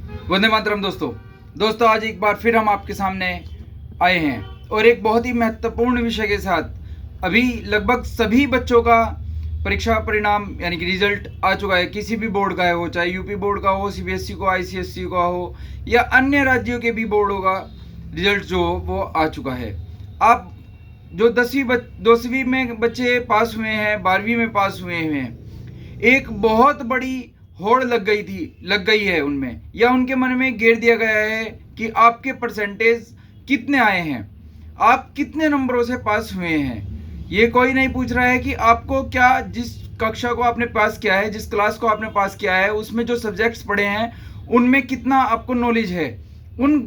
वंदे मातरम दोस्तों आज एक बार फिर हम आपके सामने आए हैं और एक बहुत ही महत्वपूर्ण विषय के साथ। अभी लगभग सभी बच्चों का परीक्षा परिणाम यानी कि रिजल्ट आ चुका है, किसी भी बोर्ड का है, वो चाहे यूपी बोर्ड का हो, सीबीएसई को, आईसीएसई का हो या अन्य राज्यों के भी बोर्डों का रिजल्ट जो हो वो आ चुका है। आप जो 10वीं में बच्चे पास हुए हैं, 12वीं में पास हुए हैं, एक बहुत बड़ी होड़ लग गई है उनमें, या उनके मन में घेर दिया गया है कि आपके परसेंटेज कितने आए हैं, आप कितने नंबरों से पास हुए हैं। ये कोई नहीं पूछ रहा है कि आपको क्या, जिस कक्षा को आपने पास किया है, जिस क्लास को आपने पास किया है, उसमें जो सब्जेक्ट्स पढ़े हैं उनमें कितना आपको नॉलेज है, उन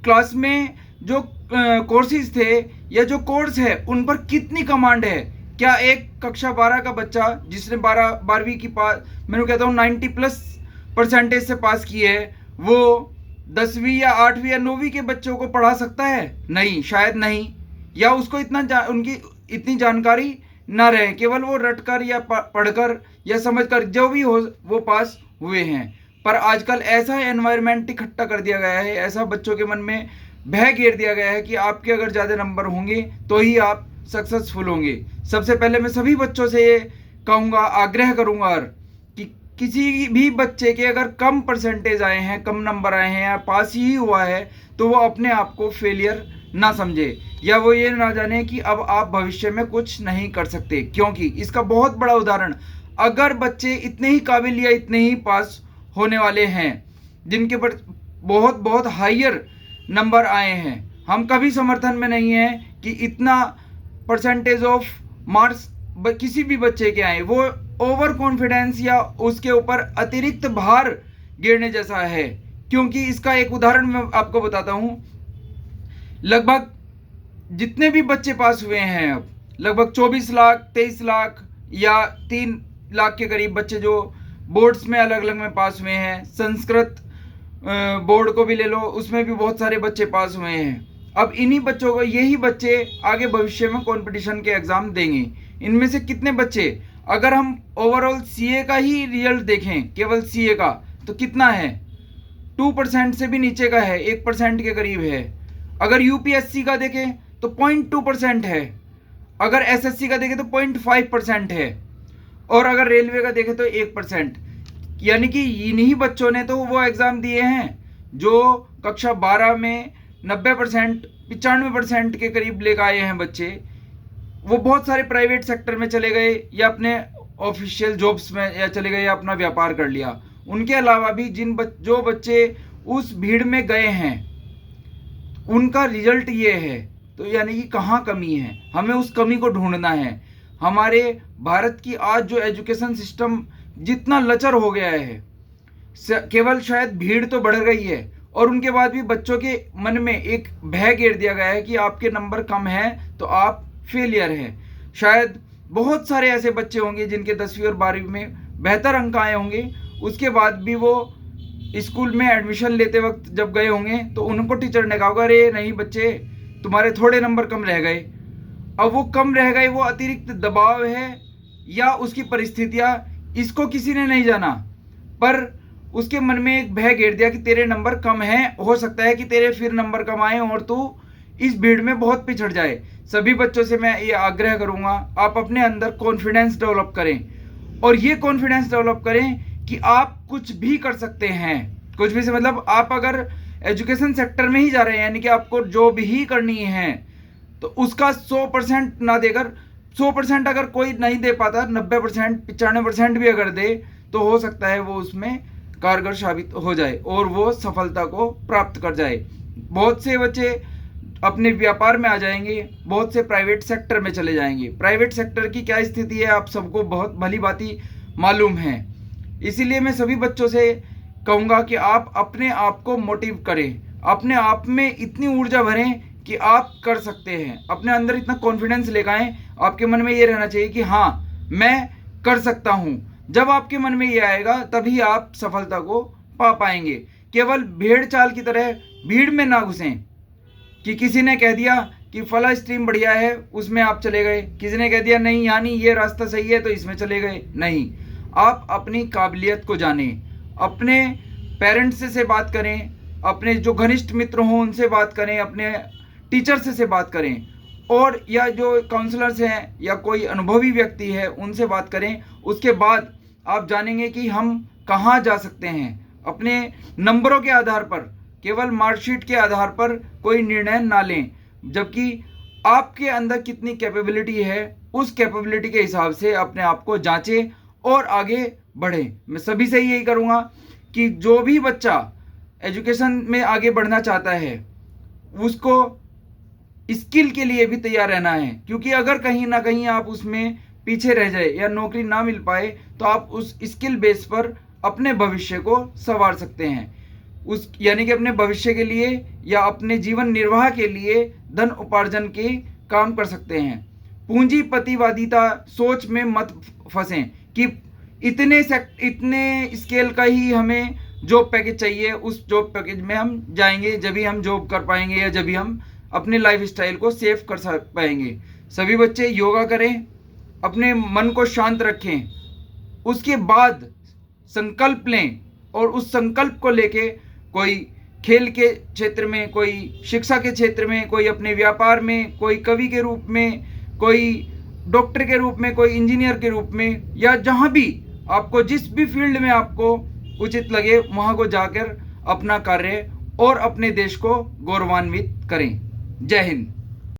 क्लास में जो कोर्सेज थे या जो कोर्स है उन पर कितनी कमांड है। क्या एक कक्षा 12 का बच्चा जिसने 12वीं की मैं कहता हूँ 90+ % से पास की है, वो 10वीं या 8वीं या 9वीं के बच्चों को पढ़ा सकता है? नहीं, शायद नहीं, या उसको उनकी इतनी जानकारी ना रहे, केवल वो रटकर या पढ़कर या समझकर जो भी हो वो पास हुए हैं। पर आजकल ऐसा एनवायरनमेंट इकट्ठा कर दिया गया है, ऐसा बच्चों के मन में भय घेर दिया गया है कि आपके अगर ज़्यादा नंबर होंगे तो ही आप सक्सेसफुल होंगे। सबसे पहले मैं सभी बच्चों से ये कहूँगा, आग्रह करूँगा कि किसी भी बच्चे के अगर कम परसेंटेज आए हैं, कम नंबर आए हैं या पास ही हुआ है, तो वो अपने आप को फेलियर ना समझे, या वो ये ना जाने कि अब आप भविष्य में कुछ नहीं कर सकते। क्योंकि इसका बहुत बड़ा उदाहरण, अगर बच्चे इतने ही काबिल या इतने ही पास होने वाले हैं जिनके पर बहुत बहुत हायर नंबर आए हैं, हम कभी समर्थन में नहीं हैं कि इतना परसेंटेज ऑफ मार्क्स किसी भी बच्चे के आए, वो ओवर कॉन्फिडेंस या उसके ऊपर अतिरिक्त भार गिरने जैसा है। क्योंकि इसका एक उदाहरण मैं आपको बताता हूँ। लगभग जितने भी बच्चे पास हुए हैं, अब लगभग 24 लाख 23 लाख या 3 लाख के करीब बच्चे जो बोर्ड्स में अलग अलग में पास हुए हैं। संस्कृत बोर्ड को भी ले लो, उसमें भी बहुत सारे बच्चे पास हुए हैं। अब इन्हीं बच्चों को, यही बच्चे आगे भविष्य में कंपटीशन के एग्ज़ाम देंगे। इनमें से कितने बच्चे, अगर हम ओवरऑल सीए का ही रिजल्ट देखें, केवल सीए का, तो कितना है? 2% से भी नीचे का है, 1% के करीब है। अगर यूपीएससी का देखें तो 0.2% है, अगर एसएससी का देखें तो 0.5% है, और अगर रेलवे का देखें तो 1%। यानी कि इन्हीं बच्चों ने तो वो एग्ज़ाम दिए हैं जो कक्षा 12 में 90% 95% के करीब लेकर आए हैं बच्चे। वो बहुत सारे प्राइवेट सेक्टर में चले गए या अपने ऑफिशियल जॉब्स में या चले गए या अपना व्यापार कर लिया। उनके अलावा भी जो बच्चे उस भीड़ में गए हैं उनका रिजल्ट ये है। तो यानी कि कहाँ कमी है, हमें उस कमी को ढूंढना है। हमारे भारत की आज जो एजुकेशन सिस्टम जितना लचर हो गया है, केवल शायद भीड़ तो बढ़ गई है और उनके बाद भी बच्चों के मन में एक भय घेर दिया गया है कि आपके नंबर कम हैं तो आप फेलियर हैं। शायद बहुत सारे ऐसे बच्चे होंगे जिनके 10वीं और 12वीं में बेहतर अंक आए होंगे, उसके बाद भी वो स्कूल में एडमिशन लेते वक्त जब गए होंगे तो उनको टीचर ने कहा होगा, अरे नहीं बच्चे, तुम्हारे थोड़े नंबर कम रह गए। अब वो कम रह गए, वो अतिरिक्त दबाव है या उसकी परिस्थितियाँ, इसको किसी ने नहीं जाना, पर उसके मन में एक भय घेर दिया कि तेरे नंबर कम हैं, हो सकता है कि तेरे फिर नंबर कम आए और तू इस भीड़ में बहुत पिछड़ जाए। सभी बच्चों से मैं ये आग्रह करूँगा, आप अपने अंदर कॉन्फिडेंस डेवलप करें, और ये कॉन्फिडेंस डेवलप करें कि आप कुछ भी कर सकते हैं। कुछ भी से मतलब आप अगर एजुकेशन सेक्टर में ही जा रहे हैं, यानी कि आपको जॉब ही करनी है, तो उसका 100% ना देकर, 100% अगर कोई नहीं दे पाता, 90% 95% भी अगर दे, तो हो सकता है वो उसमें कारगर साबित हो जाए और वो सफलता को प्राप्त कर जाए। बहुत से बच्चे अपने व्यापार में आ जाएंगे, बहुत से प्राइवेट सेक्टर में चले जाएंगे। प्राइवेट सेक्टर की क्या स्थिति है आप सबको बहुत भली भांति मालूम है। इसीलिए मैं सभी बच्चों से कहूँगा कि आप अपने आप को मोटिव करें, अपने आप में इतनी ऊर्जा भरें कि आप कर सकते हैं। अपने अंदर इतना कॉन्फिडेंस लेकर आएँ, आपके मन में ये रहना चाहिए कि हाँ मैं कर सकता हूँ। जब आपके मन में ये आएगा तभी आप सफलता को पा पाएंगे। केवल भेड़ चाल की तरह भीड़ में ना घुसें कि किसी ने कह दिया कि फला स्ट्रीम बढ़िया है उसमें आप चले गए, किसी ने कह दिया नहीं यानी ये रास्ता सही है तो इसमें चले गए। नहीं, आप अपनी काबिलियत को जानें, अपने पेरेंट्स से बात करें, अपने जो घनिष्ठ मित्र हों उनसे बात करें, अपने टीचर से बात करें, और या जो काउंसलर्स हैं या कोई अनुभवी व्यक्ति है उनसे बात करें। उसके बाद आप जानेंगे कि हम कहाँ जा सकते हैं। अपने नंबरों के आधार पर, केवल मार्कशीट के आधार पर कोई निर्णय ना लें, जबकि आपके अंदर कितनी कैपेबिलिटी है उस कैपेबिलिटी के हिसाब से अपने आप को जांचें और आगे बढ़ें। मैं सभी से यही करूँगा कि जो भी बच्चा एजुकेशन में आगे बढ़ना चाहता है उसको स्किल के लिए भी तैयार रहना है, क्योंकि अगर कहीं ना कहीं आप उसमें पीछे रह जाए या नौकरी ना मिल पाए तो आप उस स्किल बेस पर अपने भविष्य को संवार सकते हैं। उस यानी कि अपने भविष्य के लिए या अपने जीवन निर्वाह के लिए धन उपार्जन के काम कर सकते हैं। पूंजीपतिवादिता सोच में मत फंसें कि इतने स्केल का ही हमें जॉब पैकेज चाहिए, उस जॉब पैकेज में हम जाएंगे जब भी हम जॉब कर पाएंगे या जब भी हम अपने लाइफ स्टाइल को सेव कर पाएंगे। सभी बच्चे योगा करें, अपने मन को शांत रखें, उसके बाद संकल्प लें और उस संकल्प को लेके कोई खेल के क्षेत्र में, कोई शिक्षा के क्षेत्र में, कोई अपने व्यापार में, कोई कवि के रूप में, कोई डॉक्टर के रूप में, कोई इंजीनियर के रूप में, या जहाँ भी आपको जिस भी फील्ड में आपको उचित लगे वहाँ को जाकर अपना कार्य और अपने देश को गौरवान्वित करें। जय हिंद।